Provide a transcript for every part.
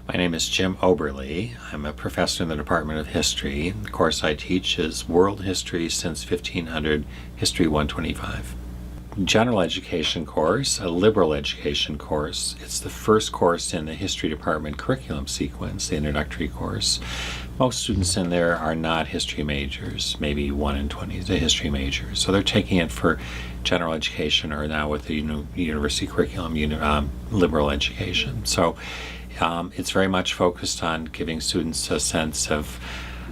My name is Jim Oberly. I'm a professor in the Department of History. The course I teach is World History since 1500, History 125. General education course, a liberal education course. It's the first course in the history department curriculum sequence, the introductory course. Most students in there are not history majors, maybe 1 in 20 is a history major. So they're taking it for general education or now with the university curriculum, liberal education. So it's very much focused on giving students a sense of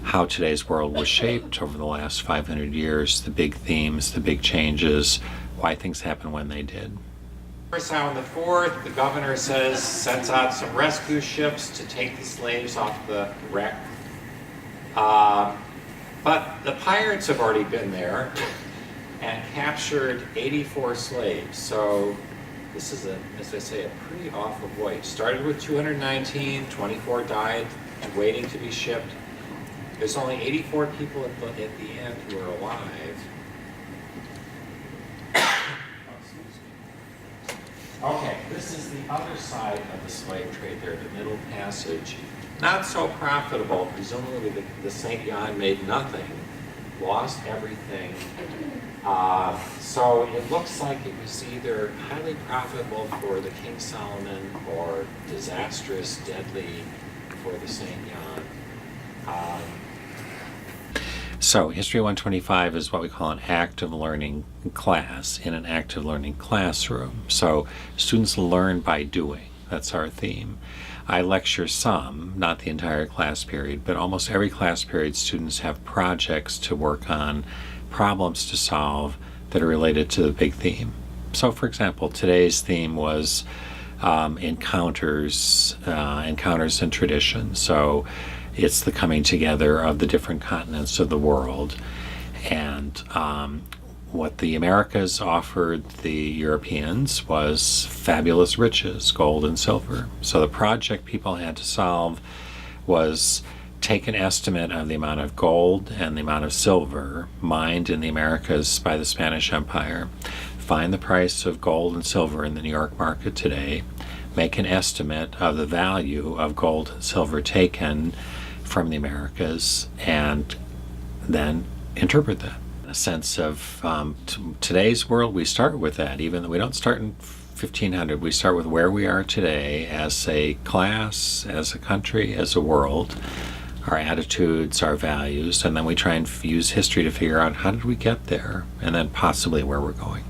how today's world was shaped over the last 500 years, the big themes, the big changes, why things happened when they did. Now on the 4th, the governor sends out some rescue ships to take the slaves off the wreck. But the pirates have already been there and captured 84 slaves. So this is, as I say, a pretty awful voyage. Started with 219, 24 died and waiting to be shipped. There's only 84 people at the end who are alive. Okay, this is the other side of the slave trade there, the Middle Passage. Not so profitable. Presumably the St. John made nothing, lost everything. So it looks like it was either highly profitable for the King Solomon or disastrous, deadly for the St. John. So History 125 is what we call an active learning class in an active learning classroom. So students learn by doing. That's our theme. I lecture some, not the entire class period, but almost every class period students have projects to work on, problems to solve that are related to the big theme. So for example, today's theme was encounters and tradition. So it's the coming together of the different continents of the world. And what the Americas offered the Europeans was fabulous riches, gold and silver. So the project people had to solve was take an estimate of the amount of gold and the amount of silver mined in the Americas by the Spanish Empire, find the price of gold and silver in the New York market today, make an estimate of the value of gold and silver taken from the Americas, and then interpret that. A sense of today's world, we start with that. Even though we don't start in 1500, we start with where we are today as a class, as a country, as a world, our attitudes, our values, and then we try and use history to figure out how did we get there, and then possibly where we're going.